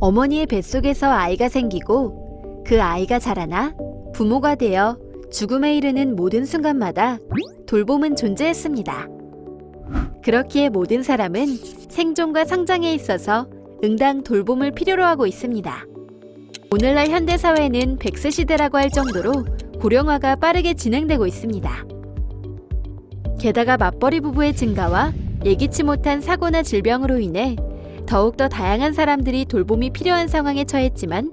어머니의 뱃속에서 아이가 생기고 그 아이가 자라나 부모가 되어 죽음에 이르는 모든 순간마다 돌봄은 존재했습니다. 그렇기에 모든 사람은 생존과 성장에 있어서 응당 돌봄을 필요로 하고 있습니다. 오늘날 현대사회는 100세 시대라고 할 정도로 고령화가 빠르게 진행되고 있습니다. 게다가 맞벌이 부부의 증가와 예기치 못한 사고나 질병으로 인해 더욱더 다양한 사람들이 돌봄이 필요한 상황에 처했지만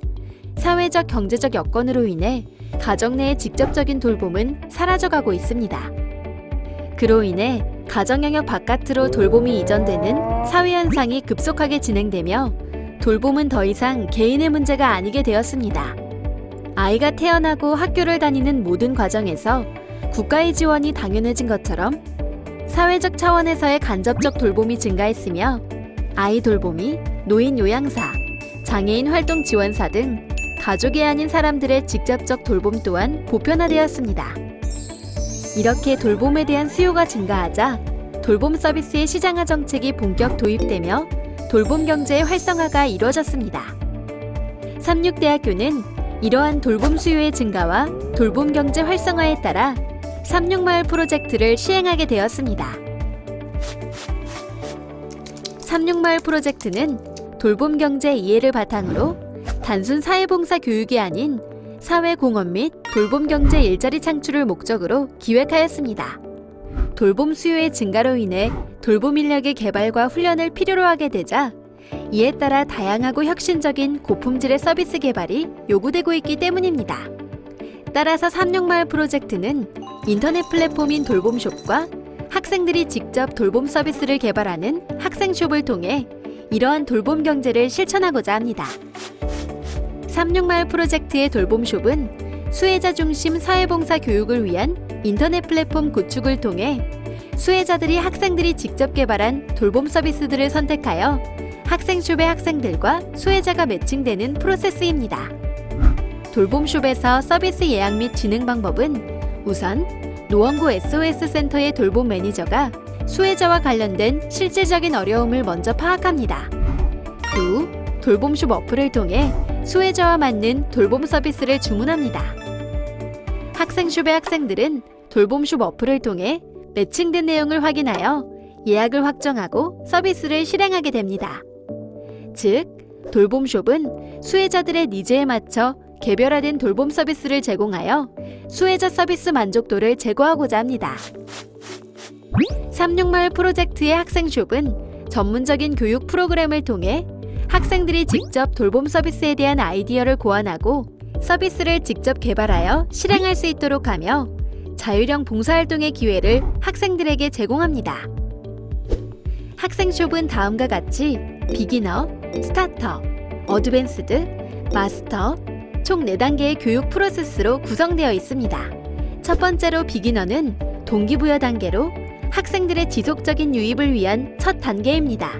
사회적 경제적 여건으로 인해 가정 내의 직접적인 돌봄은 사라져가고 있습니다. 그로 인해 가정 영역 바깥으로 돌봄이 이전되는 사회 현상이 급속하게 진행되며 돌봄은 더 이상 개인의 문제가 아니게 되었습니다. 아이가 태어나고 학교를 다니는 모든 과정에서 국가의 지원이 당연해진 것처럼 사회적 차원에서의 간접적 돌봄이 증가했으며 아이 돌보미, 노인 요양사, 장애인 활동 지원사 등 가족이 아닌 사람들의 직접적 돌봄 또한 보편화되었습니다. 이렇게 돌봄에 대한 수요가 증가하자 돌봄 서비스의 시장화 정책이 본격 도입되며 돌봄 경제의 활성화가 이루어졌습니다. 삼육대학교는 이러한 돌봄 수요의 증가와 돌봄 경제 활성화에 따라 삼육마을 프로젝트를 시행하게 되었습니다. 삼육마을 프로젝트는 돌봄 경제 이해를 바탕으로 단순 사회봉사 교육이 아닌 사회공헌 및 돌봄 경제 일자리 창출을 목적으로 기획하였습니다. 돌봄 수요의 증가로 인해 돌봄 인력의 개발과 훈련을 필요로 하게 되자 이에 따라 다양하고 혁신적인 고품질의 서비스 개발이 요구되고 있기 때문입니다. 따라서 삼육마을 프로젝트는 인터넷 플랫폼인 돌봄숍과 학생들이 직접 돌봄 서비스를 개발하는 학생숍을 통해 이러한 돌봄 경제를 실천하고자 합니다. 삼육마을 프로젝트의 돌봄숍은 수혜자 중심 사회봉사 교육을 위한 인터넷 플랫폼 구축을 통해 수혜자들이 학생들이 직접 개발한 돌봄 서비스들을 선택하여 학생숍의 학생들과 수혜자가 매칭되는 프로세스입니다. 돌봄숍에서 서비스 예약 및 진행 방법은 우선 노원구 SOS 센터의 돌봄 매니저가 수혜자와 관련된 실질적인 어려움을 먼저 파악합니다. 그 후 돌봄숍 어플을 통해 수혜자와 맞는 돌봄 서비스를 주문합니다. 학생숍의 학생들은 돌봄숍 어플을 통해 매칭된 내용을 확인하여 예약을 확정하고 서비스를 실행하게 됩니다. 즉, 돌봄숍은 수혜자들의 니즈에 맞춰 개별화된 돌봄 서비스를 제공하여 수혜자 서비스 만족도를 제고하고자 합니다. 삼육마을 프로젝트의 학생숍은 전문적인 교육 프로그램을 통해 학생들이 직접 돌봄 서비스에 대한 아이디어를 고안하고 서비스를 직접 개발하여 실행할 수 있도록 하며 자율형 봉사활동의 기회를 학생들에게 제공합니다. 학생숍은 다음과 같이 비기너, 스타터, 어드밴스드, 마스터 총 4단계의 교육 프로세스로 구성되어 있습니다. 첫 번째로 비기너는 동기부여 단계로 학생들의 지속적인 유입을 위한 첫 단계입니다.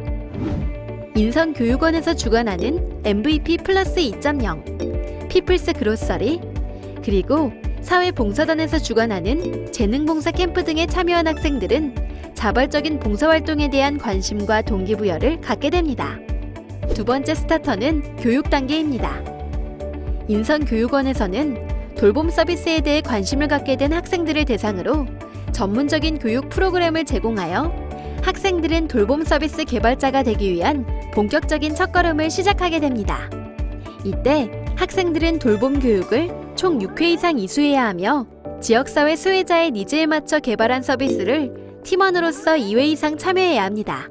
인성교육원에서 주관하는 MVP 플러스 2.0, 피플스 그로서리, 그리고 사회봉사단에서 주관하는 재능봉사 캠프 등에 참여한 학생들은 자발적인 봉사활동에 대한 관심과 동기부여를 갖게 됩니다. 두 번째 스타터는 교육 단계입니다. 인성교육원에서는 돌봄 서비스에 대해 관심을 갖게 된 학생들을 대상으로 전문적인 교육 프로그램을 제공하여 학생들은 돌봄 서비스 개발자가 되기 위한 본격적인 첫걸음을 시작하게 됩니다. 이때 학생들은 돌봄 교육을 총 6회 이상 이수해야 하며 지역사회 수혜자의 니즈에 맞춰 개발한 서비스를 팀원으로서 2회 이상 참여해야 합니다.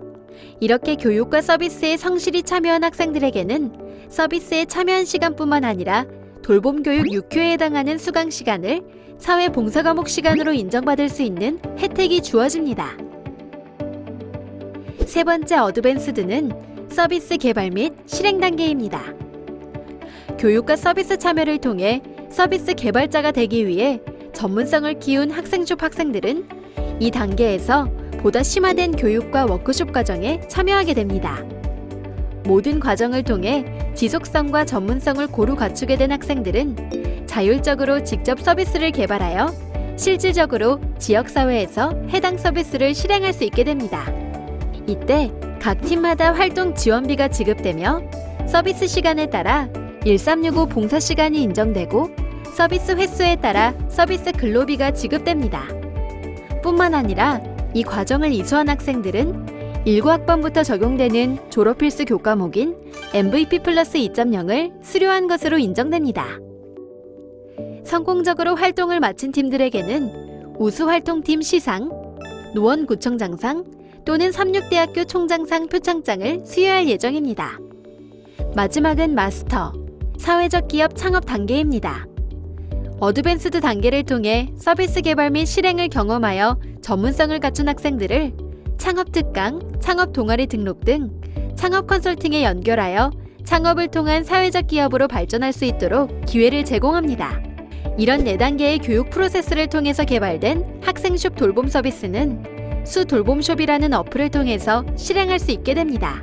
이렇게 교육과 서비스에 성실히 참여한 학생들에게는 서비스에 참여한 시간뿐만 아니라 돌봄 교육 6회에 해당하는 수강 시간을 사회 봉사 과목 시간으로 인정받을 수 있는 혜택이 주어집니다. 세 번째 어드밴스드는 서비스 개발 및 실행 단계입니다. 교육과 서비스 참여를 통해 서비스 개발자가 되기 위해 전문성을 키운 학생숍 학생들은 이 단계에서 보다 심화된 교육과 워크숍 과정에 참여하게 됩니다. 모든 과정을 통해 지속성과 전문성을 고루 갖추게 된 학생들은 자율적으로 직접 서비스를 개발하여 실질적으로 지역사회에서 해당 서비스를 실행할 수 있게 됩니다. 이때 각 팀마다 활동 지원비가 지급되며 서비스 시간에 따라 1365 봉사 시간이 인정되고 서비스 횟수에 따라 서비스 근로비가 지급됩니다. 뿐만 아니라 이 과정을 이수한 학생들은 19학번부터 적용되는 졸업 필수 교과목인 MVP 플러스 2.0을 수료한 것으로 인정됩니다. 성공적으로 활동을 마친 팀들에게는 우수활동팀 시상, 노원구청장상 또는 삼육대학교 총장상 표창장을 수여할 예정입니다. 마지막은 마스터, 사회적 기업 창업 단계입니다. 어드밴스드 단계를 통해 서비스 개발 및 실행을 경험하여 전문성을 갖춘 학생들을 창업 특강, 창업 동아리 등록 등 창업 컨설팅에 연결하여 창업을 통한 사회적 기업으로 발전할 수 있도록 기회를 제공합니다. 이런 4단계의 교육 프로세스를 통해서 개발된 학생숍 돌봄 서비스는 수돌봄숍이라는 어플을 통해서 실행할 수 있게 됩니다.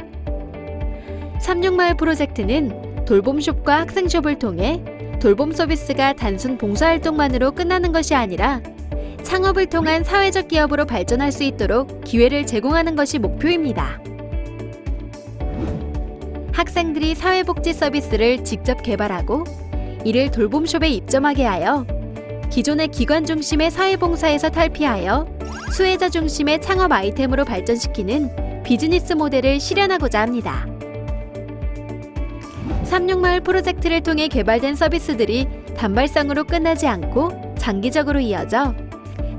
36마을 프로젝트는 돌봄숍과 학생숍을 통해 돌봄 서비스가 단순 봉사활동만으로 끝나는 것이 아니라 창업을 통한 사회적 기업으로 발전할 수 있도록 기회를 제공하는 것이 목표입니다. 학생들이 사회복지 서비스를 직접 개발하고 이를 돌봄숍에 입점하게 하여 기존의 기관 중심의 사회봉사에서 탈피하여 수혜자 중심의 창업 아이템으로 발전시키는 비즈니스 모델을 실현하고자 합니다. 36마을 프로젝트를 통해 개발된 서비스들이 단발성으로 끝나지 않고 장기적으로 이어져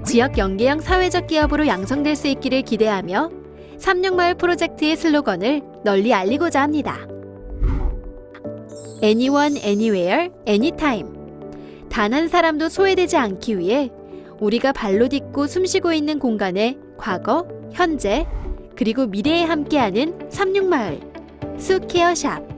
지역 연계형 사회적 기업으로 양성될 수 있기를 기대하며 36마을 프로젝트의 슬로건을 널리 알리고자 합니다. Anyone, Anywhere, Anytime. 단 한 사람도 소외되지 않기 위해 우리가 발로 딛고 숨쉬고 있는 공간에 과거, 현재, 그리고 미래에 함께하는 36마을 수케어샵.